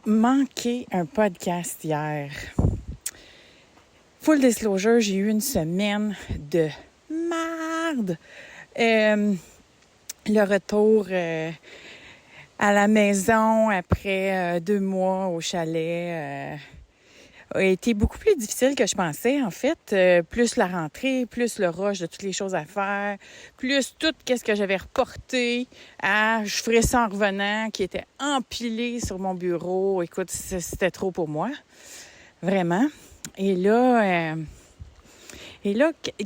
manqué un podcast hier. Full disclosure, j'ai eu une semaine de merde. Le retour à la maison après 2 mois au chalet a été beaucoup plus difficile que je pensais, en fait. Plus la rentrée, plus le rush de toutes les choses à faire, plus tout ce que j'avais reporté à « je ferais ça en revenant » qui était empilé sur mon bureau. Écoute, c'était trop pour moi, vraiment. Et là,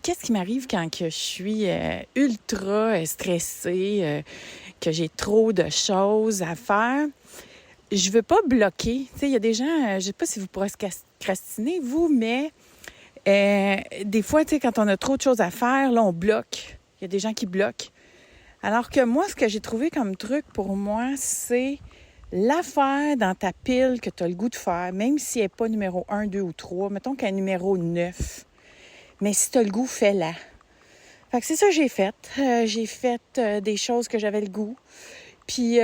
qu'est-ce qui m'arrive quand que je suis ultra stressée, que j'ai trop de choses à faire? Je veux pas bloquer. Tu sais, il y a des gens, je sais pas si vous procrastinez, vous, mais des fois, tu sais, quand on a trop de choses à faire, là, on bloque. Il y a des gens qui bloquent. Alors que moi, ce que j'ai trouvé comme truc pour moi, c'est l'affaire dans ta pile que tu as le goût de faire, même si elle n'est pas numéro 1, 2 ou 3, mettons qu'elle est numéro 9. Mais si tu as le goût, fais-la. Fait que c'est ça que j'ai fait. J'ai fait des choses que j'avais le goût. Puis,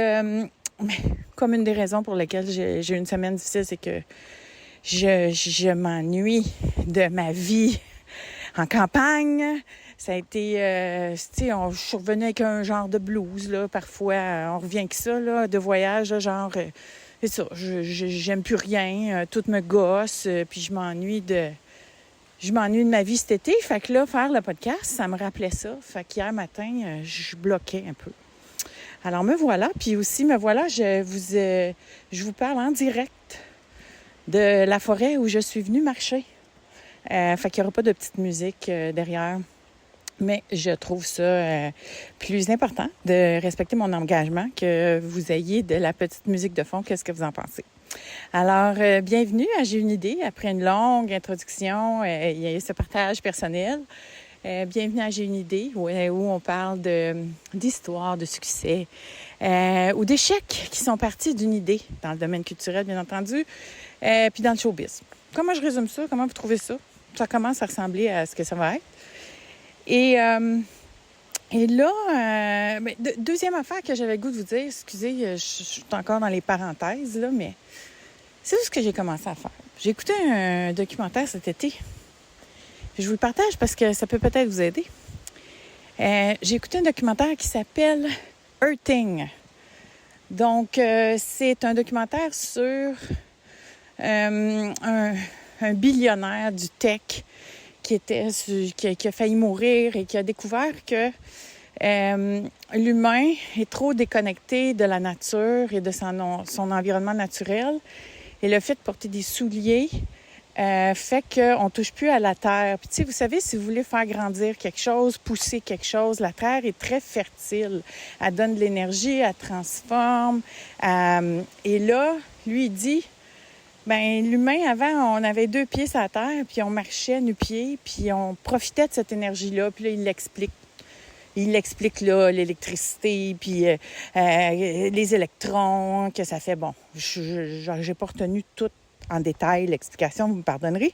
comme une des raisons pour lesquelles j'ai eu une semaine difficile, c'est que je m'ennuie de ma vie en campagne. Ça a été, tu sais, je suis revenue avec un genre de blues, là, parfois. On revient avec ça, là, de voyage, là, genre, c'est ça, j'aime plus rien, tout me gosse, puis je m'ennuie de ma vie cet été. Fait que là, faire le podcast, ça me rappelait ça. Fait qu'hier matin, je bloquais un peu. Alors, me voilà. Puis aussi, me voilà, je vous parle en direct de la forêt où je suis venue marcher. Fait qu'il n'y aura pas de petite musique derrière. Mais je trouve ça plus important de respecter mon engagement que vous ayez de la petite musique de fond. Qu'est-ce que vous en pensez? Alors, bienvenue à J'ai une idée. Après une longue introduction, il y a ce partage personnel. Bienvenue à J'ai une idée, où on parle d'histoire, de succès ou d'échecs qui sont partis d'une idée, dans le domaine culturel, bien entendu, puis dans le showbiz. Comment je résume ça? Comment vous trouvez ça? Ça commence à ressembler à ce que ça va être. Et là, deuxième affaire que j'avais le goût de vous dire, excusez, je suis encore dans les parenthèses, là, mais c'est ce que j'ai commencé à faire. J'ai écouté un documentaire cet été. Je vous le partage parce que ça peut peut-être vous aider. J'ai écouté un documentaire qui s'appelle Earthing. Donc, c'est un documentaire sur un billionnaire du tech qui a failli mourir et qui a découvert que l'humain est trop déconnecté de la nature et de son environnement naturel. Et le fait de porter des souliers fait qu'on ne touche plus à la terre. Puis, tu sais, vous savez, si vous voulez faire grandir quelque chose, pousser quelque chose, la terre est très fertile. Elle donne de l'énergie, elle transforme. Et là, lui, il dit, l'humain, avant, on avait 2 pieds sur la terre, puis on marchait nu-pieds, puis on profitait de cette énergie-là. Puis là, il l'explique. Il explique là l'électricité, puis les électrons, que ça fait. Bon, j'ai pas retenu tout en détail l'explication, vous me pardonnerez.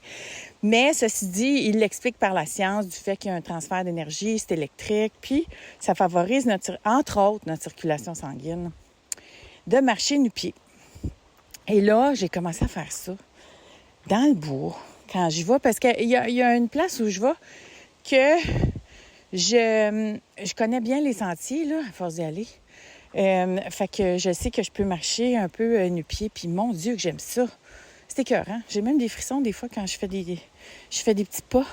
Mais ceci dit, il l'explique par la science du fait qu'il y a un transfert d'énergie, c'est électrique, puis ça favorise, entre autres, notre circulation sanguine, de marcher nu-pieds. Et là, j'ai commencé à faire ça dans le bourg, quand j'y vais, parce qu'il y a une place où je vais que je connais bien les sentiers, là, à force d'y aller. Fait que je sais que je peux marcher un peu nu-pieds, puis mon Dieu que j'aime ça. C'est écœurant. J'ai même des frissons des fois quand je fais des petits pas.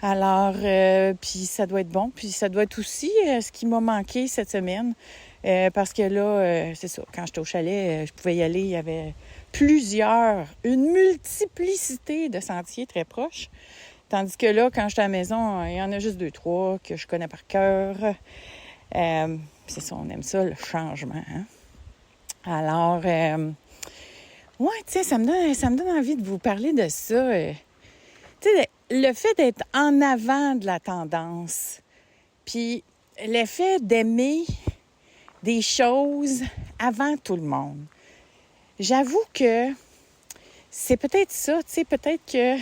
Alors, puis ça doit être bon. Puis ça doit être aussi ce qui m'a manqué cette semaine. Parce que là, c'est ça, quand j'étais au chalet, je pouvais y aller. Il y avait une multiplicité de sentiers très proches. Tandis que là, quand j'étais à la maison, il y en a juste 2, 3 que je connais par cœur. C'est ça, on aime ça, le changement. Hein? Alors, ouais, tu sais, ça me donne envie de vous parler de ça. Tu sais, le fait d'être en avant de la tendance, puis l'effet d'aimer des choses avant tout le monde. J'avoue que c'est peut-être ça, tu sais, peut-être que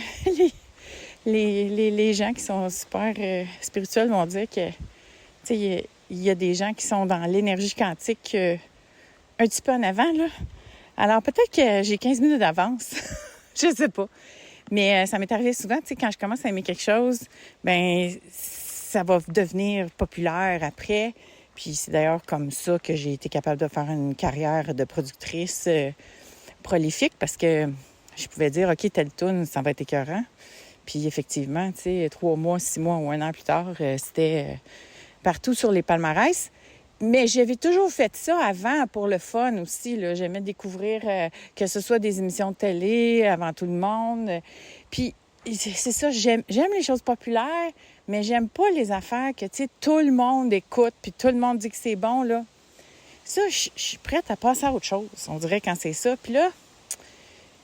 les gens qui sont super spirituels vont dire que, tu sais, il y a des gens qui sont dans l'énergie quantique un petit peu en avant, là. Alors, peut-être que j'ai 15 minutes d'avance. Je sais pas. Mais ça m'est arrivé souvent, tu sais, quand je commence à aimer quelque chose, ben ça va devenir populaire après. Puis c'est d'ailleurs comme ça que j'ai été capable de faire une carrière de productrice prolifique parce que je pouvais dire, OK, telle toune, ça va être écœurant. Puis effectivement, tu sais, 3 mois, 6 mois ou 1 an plus tard, c'était partout sur les palmarès. Mais j'avais toujours fait ça avant pour le fun aussi, là. J'aimais découvrir que ce soit des émissions de télé avant tout le monde. Puis c'est ça, j'aime les choses populaires, mais j'aime pas les affaires que, tu sais, tout le monde écoute puis tout le monde dit que c'est bon, là. Ça, je suis prête à passer à autre chose, on dirait, quand c'est ça. Puis là,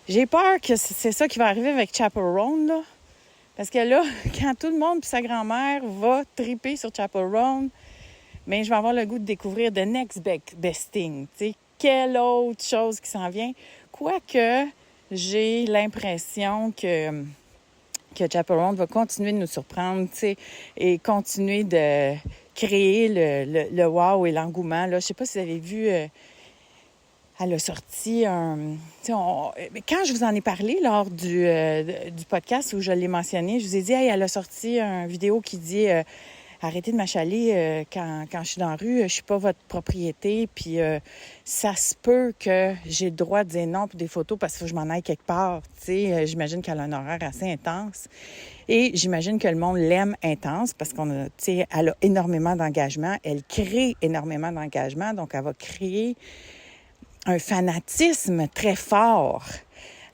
j'ai peur que c'est ça qui va arriver avec Chaperone, là. Parce que là, quand tout le monde puis sa grand-mère va triper sur Chaperone, bien, je vais avoir le goût de découvrir the next best thing. Tu sais, quelle autre chose qui s'en vient. Quoique, j'ai l'impression que Chaperone va continuer de nous surprendre, tu sais, et continuer de créer le wow et l'engouement. Là, je sais pas si vous avez vu, elle a sorti un... Quand je vous en ai parlé lors du podcast où je l'ai mentionné, je vous ai dit, hey, elle a sorti une vidéo qui dit... arrêtez de m'achaler quand je suis dans la rue, je suis pas votre propriété, puis ça se peut que j'ai le droit de dire non pour des photos parce qu'il faut que je m'en aille quelque part. Tu sais, j'imagine qu'elle a un horaire assez intense et j'imagine que le monde l'aime intense parce elle a énormément d'engagement, elle crée énormément d'engagement, donc elle va créer un fanatisme très fort.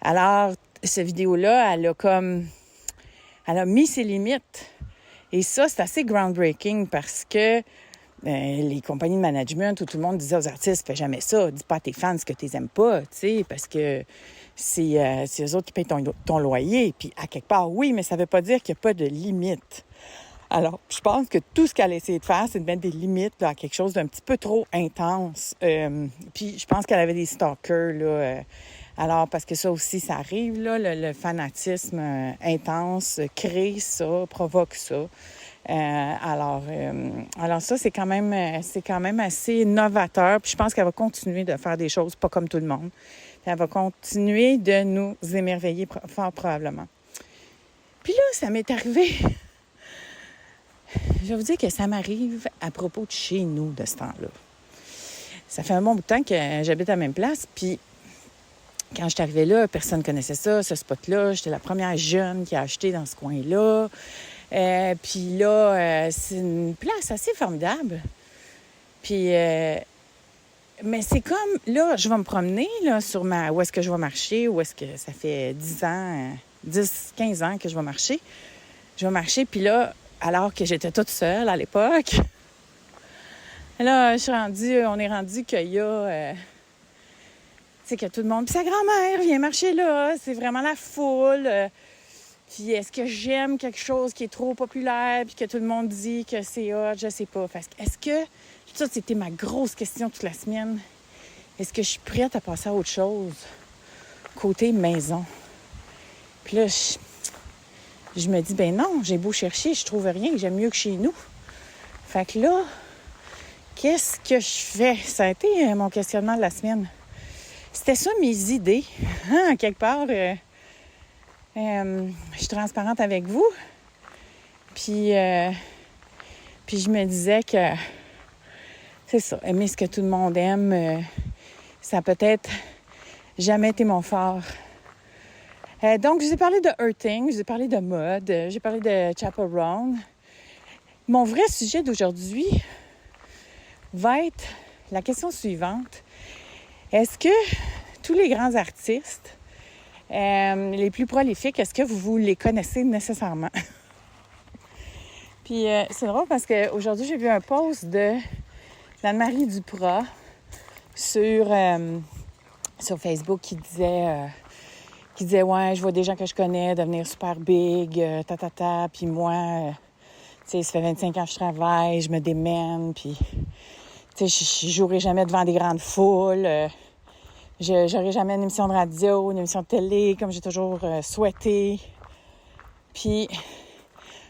Alors, cette vidéo-là, elle a mis ses limites. Et ça, c'est assez groundbreaking parce que les compagnies de management où tout le monde disait aux artistes, fais jamais ça, dis pas à tes fans ce que tu n'aimes pas, tu sais, parce que c'est eux autres qui payent ton loyer. Puis à quelque part, oui, mais ça veut pas dire qu'il n'y a pas de limite. Alors, je pense que tout ce qu'elle a essayé de faire, c'est de mettre des limites là, à quelque chose d'un petit peu trop intense. Puis je pense qu'elle avait des stalkers, là. Alors, parce que ça aussi, ça arrive, là, le fanatisme intense crée ça, provoque ça. Alors ça, c'est quand même assez novateur. Puis je pense qu'elle va continuer de faire des choses pas comme tout le monde. Puis elle va continuer de nous émerveiller fort probablement. Puis là, ça m'est arrivé... Je vais vous dire que ça m'arrive à propos de chez nous de ce temps-là. Ça fait un bon bout de temps que j'habite à la même place, puis quand je suis arrivée là, personne ne connaissait ça, ce spot-là. J'étais la première jeune qui a acheté dans ce coin-là. Puis là, c'est une place assez formidable. Puis, mais c'est comme, là, je vais me promener là, où est-ce que je vais marcher, où est-ce que ça fait 15 ans que je vais marcher. Je vais marcher, puis là, alors que j'étais toute seule à l'époque, là, on est rendu qu'il y a... tu sais, que tout le monde... Puis sa grand-mère vient marcher là, c'est vraiment la foule. Puis est-ce que j'aime quelque chose qui est trop populaire puis que tout le monde dit que c'est hot? Je sais pas. Est-ce que... Ça, c'était ma grosse question toute la semaine. Est-ce que je suis prête à passer à autre chose? Côté maison. Puis là, je me dis, ben non, j'ai beau chercher, je trouve rien, j'aime mieux que chez nous. Fait que là, qu'est-ce que je fais? Ça a été mon questionnement de la semaine. C'était ça mes idées. Quelque part, je suis transparente avec vous. Puis je me disais que c'est ça, aimer ce que tout le monde aime, ça a peut-être jamais été mon fort. Donc, je vous ai parlé de earthing, je vous ai parlé de mode, j'ai parlé de Chaperone. Mon vrai sujet d'aujourd'hui va être la question suivante. Est-ce que tous les grands artistes, les plus prolifiques, est-ce que vous les connaissez nécessairement? Puis, c'est drôle parce qu'aujourd'hui, j'ai vu un post d'Anne-Marie Duprat sur Facebook qui disait ouais, je vois des gens que je connais devenir super big, puis moi, tu sais, ça fait 25 ans que je travaille, je me démène, puis, tu sais, je jouerai jamais devant des grandes foules, j'aurai jamais une émission de radio, une émission de télé, comme j'ai toujours souhaité. Puis,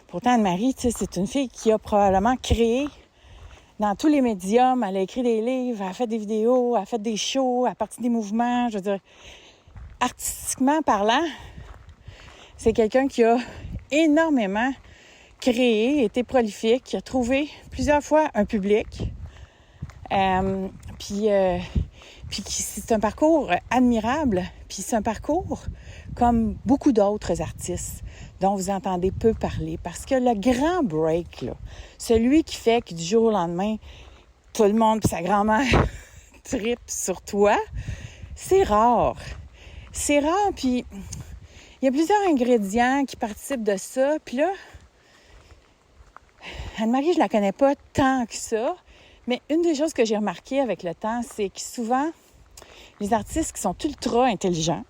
pourtant, Anne-Marie, tu sais, c'est une fille qui a probablement créé dans tous les médiums. Elle a écrit des livres, elle a fait des vidéos, elle a fait des shows à partir des mouvements. Je veux dire, artistiquement parlant, c'est quelqu'un qui a énormément créé, été prolifique, qui a trouvé plusieurs fois un public. Puis c'est un parcours admirable. Puis c'est un parcours comme beaucoup d'autres artistes dont vous entendez peu parler. Parce que le grand break, là, celui qui fait que du jour au lendemain, tout le monde et sa grand-mère tripe sur toi, c'est rare. C'est rare, puis il y a plusieurs ingrédients qui participent de ça. Puis là, Anne-Marie, je la connais pas tant que ça, mais une des choses que j'ai remarquées avec le temps, c'est que souvent, les artistes qui sont ultra intelligents,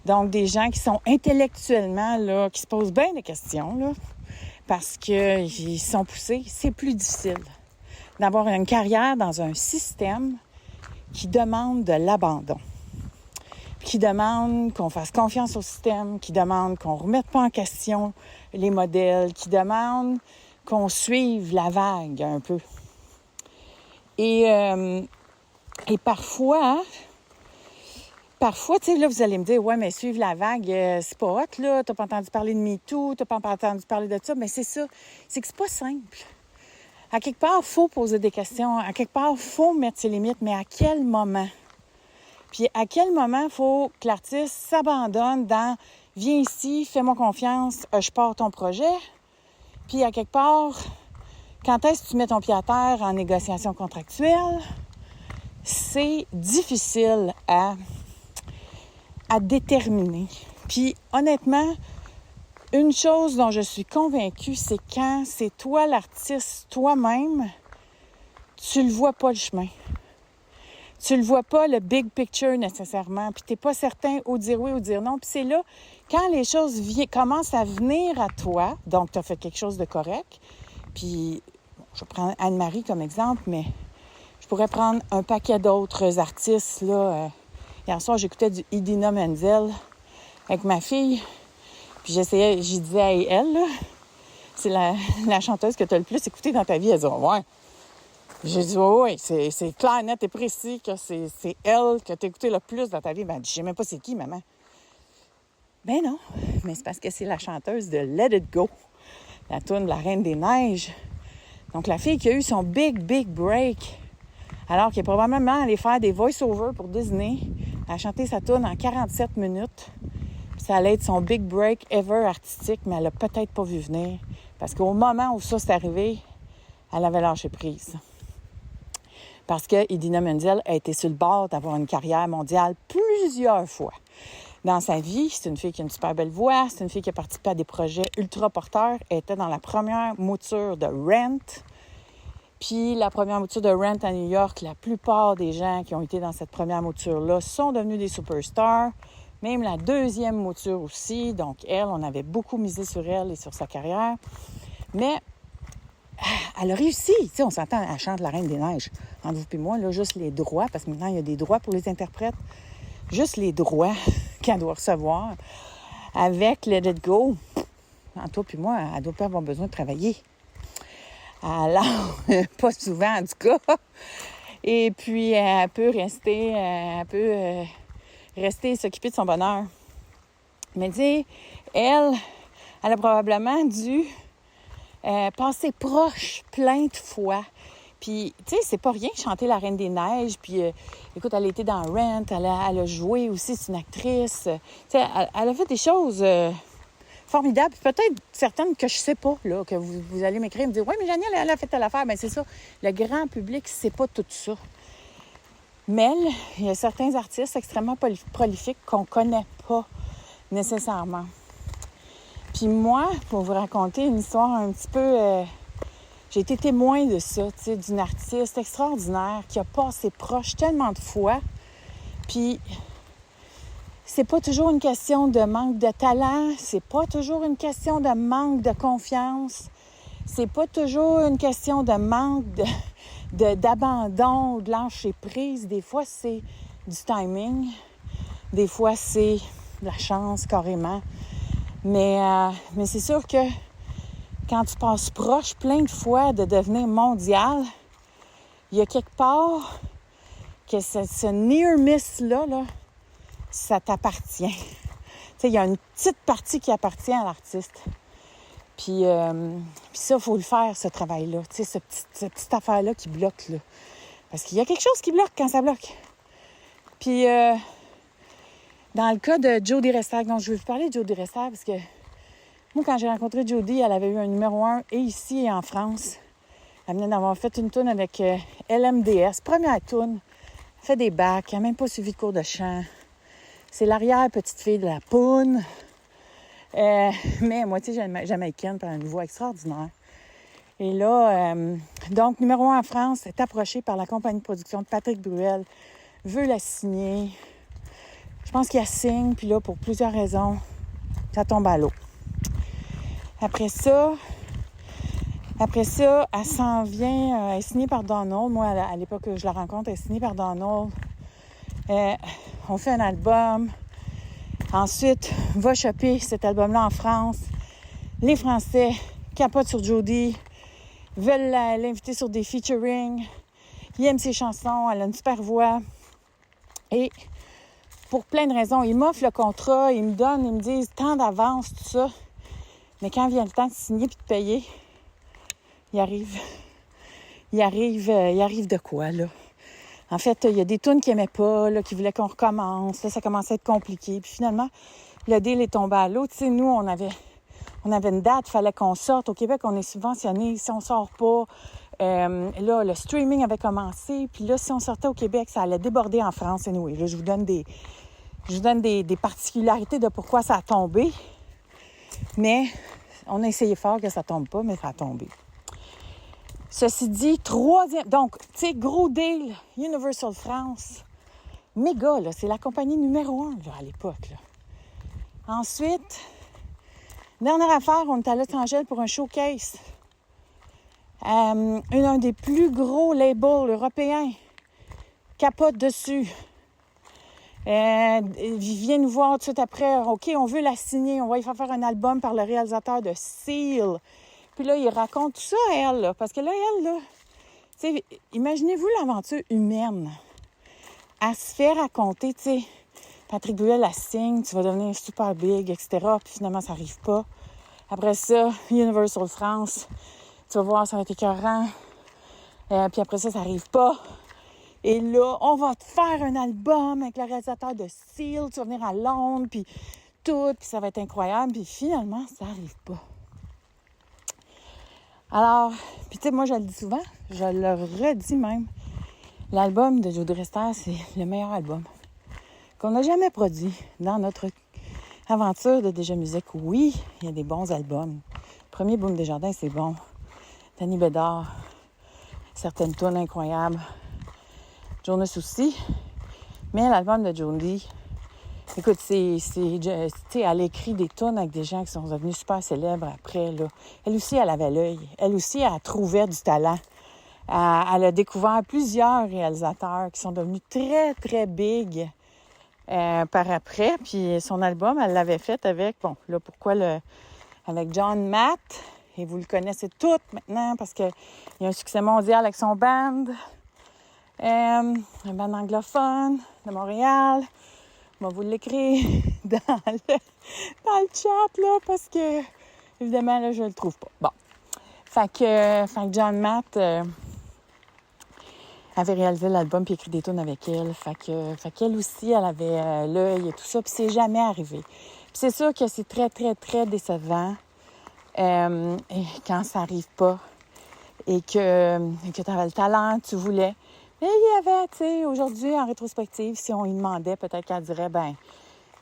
donc des gens qui sont intellectuellement, là, qui se posent bien des questions, là, parce qu'ils sont poussés, c'est plus difficile d'avoir une carrière dans un système qui demande de l'abandon, qui demande qu'on fasse confiance au système, qui demande qu'on ne remette pas en question les modèles, qui demande qu'on suive la vague un peu. Et parfois, tu sais, là, vous allez me dire, ouais, mais suivre la vague, c'est pas hot, là, t'as pas entendu parler de MeToo, t'as pas entendu parler de ça, mais c'est ça, c'est que c'est pas simple. À quelque part, il faut poser des questions, à quelque part, il faut mettre ses limites, mais à quel moment? Puis à quel moment il faut que l'artiste s'abandonne dans « viens ici, fais-moi confiance, je pars ton projet », puis à quelque part, quand est-ce que tu mets ton pied à terre en négociation contractuelle? C'est difficile à déterminer. Puis honnêtement, une chose dont je suis convaincue, c'est quand c'est toi l'artiste, toi-même, tu le vois pas le chemin. Tu le vois pas le big picture nécessairement, puis t'es pas certain ou dire oui ou dire non. Puis c'est là, quand les choses commencent à venir à toi, donc tu as fait quelque chose de correct, puis je prends Anne-Marie comme exemple, mais je pourrais prendre un paquet d'autres artistes, là. Hier soir, j'écoutais du Idina Menzel avec ma fille, puis j'y disais à elle, là, c'est la chanteuse que tu as le plus écoutée dans ta vie. Elle dit « ouais ». J'ai dit, oui, c'est clair, net et précis que c'est elle que tu as écouté le plus dans ta vie. Ben, je sais même pas c'est qui, maman. Ben non, mais c'est parce que c'est la chanteuse de Let It Go, la toune de la Reine des Neiges. Donc, la fille qui a eu son big break, alors qu'elle est probablement allée faire des voice-overs pour Disney, elle a chanté sa toune en 47 minutes. Puis ça allait être son big break ever artistique, mais elle a peut-être pas vu venir. Parce qu'au moment où ça s'est arrivé, elle avait lâché prise. Parce que Idina Menzel a été sur le bord d'avoir une carrière mondiale plusieurs fois dans sa vie. C'est une fille qui a une super belle voix. C'est une fille qui a participé à des projets ultra porteurs. Elle était dans la première mouture de Rent. Puis la première mouture de Rent à New York, la plupart des gens qui ont été dans cette première mouture-là sont devenus des superstars. Même la deuxième mouture aussi. Donc elle, on avait beaucoup misé sur elle et sur sa carrière. Mais elle a réussi. Tu sais, on s'entend, elle chante La Reine des Neiges. Entre vous et moi, là, juste les droits, parce que maintenant, il y a des droits pour les interprètes. Juste les droits qu'elle doit recevoir avec Let It Go. Entre toi et moi, elle ne doit pas avoir besoin de travailler. Alors, pas souvent, en tout cas. Et puis, elle peut rester, rester et s'occuper de son bonheur. Mais tu sais, elle a probablement dû passer proche plein de fois. Puis, tu sais, c'est pas rien chanter La Reine des Neiges. Puis, écoute, elle a été dans Rent, elle a joué aussi, c'est une actrice. Tu sais, elle a fait des choses formidables. Peut-être certaines que je sais pas, là, que vous allez m'écrire et me dire « Oui, mais Janielle, elle a fait telle affaire. » Bien, c'est ça. Le grand public sait pas tout ça. Mais il y a certains artistes extrêmement prolifiques qu'on connaît pas nécessairement. Puis moi, pour vous raconter une histoire un petit peu... j'ai été témoin de ça, tu sais, d'une artiste extraordinaire qui a passé proche tellement de fois. Puis, c'est pas toujours une question de manque de talent, c'est pas toujours une question de manque de confiance, c'est pas toujours une question de manque d'abandon ou de lâcher prise. Des fois, c'est du timing, des fois, c'est de la chance carrément. Mais c'est sûr que quand tu passes proche plein de fois de devenir mondial, il y a quelque part que ce near miss-là, là, ça t'appartient. Tu sais, il y a une petite partie qui appartient à l'artiste. Puis ça, il faut le faire, ce travail-là. Tu sais, cette petite affaire-là qui bloque, là. Parce qu'il y a quelque chose qui bloque quand ça bloque. Puis, dans le cas de Jody Restac, donc je vais vous parler de Jody Restac parce que moi, quand j'ai rencontré Jody, elle avait eu un numéro 1 et ici et en France. Elle venait d'avoir fait une toune avec LMDS, première toune. Elle fait des bacs, elle n'a même pas suivi de cours de chant. C'est l'arrière-petite-fille de la poune. Mais moitié jamaïcaine, par une voix extraordinaire. Et là, donc, numéro 1 en France, est approchée par la compagnie de production de Patrick Bruel, veut la signer. Je pense qu'il la signe, puis là, pour plusieurs raisons, ça tombe à l'eau. Après ça, elle s'en vient, elle est signée par Donald. Moi, à l'époque où je la rencontre, elle est signée par Donald. On fait un album. Ensuite, va choper cet album-là en France. Les Français capotent sur Jody, veulent l'inviter sur des featuring. Ils aiment ses chansons, elle a une super voix. Et pour plein de raisons, ils m'offrent le contrat, ils me disent tant d'avance, tout ça. Mais quand vient le temps de signer puis de payer, il arrive de quoi, là? En fait, il y a des tunes qu'ils n'aimaient pas, là, qui voulaient qu'on recommence. Là, ça commençait à être compliqué. Puis finalement, le deal est tombé à l'eau. Tu sais, nous, on avait une date, il fallait qu'on sorte. Au Québec, on est subventionné. Si on sort pas, là, le streaming avait commencé. Puis là, si on sortait au Québec, ça allait déborder en France. Anyway, là, je vous donne des particularités de pourquoi ça a tombé. Mais on a essayé fort que ça tombe pas, mais ça a tombé. Ceci dit, donc, tu sais, gros deal, Universal France, méga, là, c'est la compagnie numéro 1, là, à l'époque, là. Ensuite, dernière affaire, on est à Los Angeles pour un showcase. Un des plus gros labels européens capote dessus. Il vient nous voir tout de suite après. OK, on veut la signer. On va y faire un album par le réalisateur de Seal. Puis là, il raconte tout ça à elle, là. Parce que là, elle, là, tu sais, imaginez-vous l'aventure humaine. Elle se fait raconter, tu sais, Patrick Bruel la signe, tu vas devenir super big, etc. Puis finalement, ça n'arrive pas. Après ça, Universal France, tu vas voir, ça va être écœurant. Puis après ça n'arrive pas. Et là, on va te faire un album avec le réalisateur de Seal. Tu vas venir à Londres, puis tout, puis ça va être incroyable. Puis finalement, ça n'arrive pas. Alors, puis tu sais, moi, je le dis souvent, je le redis même. L'album de Jody Restac, c'est le meilleur album qu'on n'a jamais produit dans notre aventure de Déjà Musique. Oui, il y a des bons albums. Le premier Boom Desjardins, c'est bon. Danny Bédard, certaines tunes incroyables. Jonas aussi. Mais l'album de Jody, écoute, elle écrit des tunes avec des gens qui sont devenus super célèbres après, là. Elle aussi, elle avait l'œil. Elle aussi, elle trouvait du talent. Elle a découvert plusieurs réalisateurs qui sont devenus très, très big par après. Puis son album, elle l'avait fait avec, avec John Matt. Et vous le connaissez toutes maintenant parce qu'il y a un succès mondial avec son band. Un band anglophone de Montréal. On va vous l'écrire dans le chat, là, parce que, évidemment, là, je le trouve pas. Bon. Fait que John Matt avait réalisé l'album puis écrit des tunes avec elle. Fait qu'elle aussi, elle avait l'œil et tout ça. Puis c'est jamais arrivé. Puis c'est sûr que c'est très, très, très décevant quand ça arrive pas et que tu avais le talent, tu voulais. Mais il y avait, tu sais, aujourd'hui, en rétrospective, si on lui demandait, peut-être qu'elle dirait,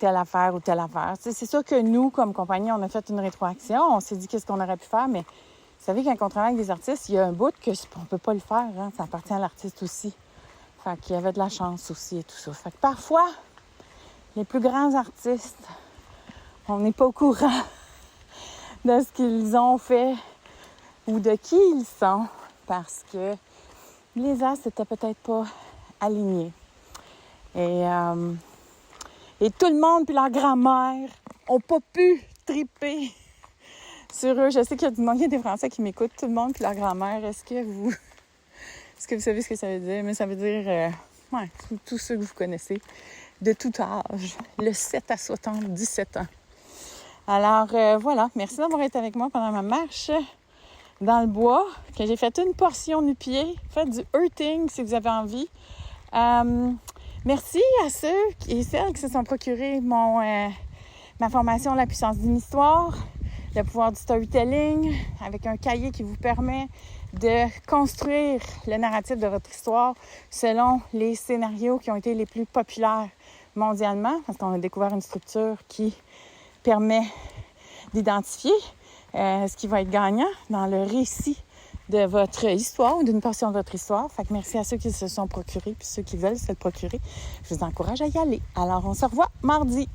telle affaire ou telle affaire. Tu sais, c'est sûr que nous, comme compagnie, on a fait une rétroaction. On s'est dit qu'est-ce qu'on aurait pu faire, mais vous savez, quand on travaille avec des artistes, il y a un bout qu'on ne peut pas le faire. Hein? Ça appartient à l'artiste aussi. Fait qu'il y avait de la chance aussi et tout ça. Fait que parfois, les plus grands artistes, on n'est pas au courant de ce qu'ils ont fait ou de qui ils sont parce que les astres n'étaient peut-être pas alignés. Et tout le monde puis leur grand-mère ont pas pu triper sur eux. Je sais qu'il y a des Français qui m'écoutent. Tout le monde puis leur grand-mère, est-ce que vous Est-ce que vous savez ce que ça veut dire? Mais ça veut dire, tous ceux que vous connaissez, de tout âge, le 7 à 77 ans. Alors, voilà, merci d'avoir été avec moi pendant ma marche dans le bois, que j'ai fait une portion du pied. Faites du hurting si vous avez envie. Merci à ceux et celles qui se sont procurés ma formation La puissance d'une histoire, le pouvoir du storytelling, avec un cahier qui vous permet de construire le narratif de votre histoire selon les scénarios qui ont été les plus populaires mondialement, parce qu'on a découvert une structure qui permet d'identifier ce qui va être gagnant dans le récit de votre histoire ou d'une portion de votre histoire. Fait que merci à ceux qui se sont procurés puis ceux qui veulent se le procurer. Je vous encourage à y aller. Alors, on se revoit mardi.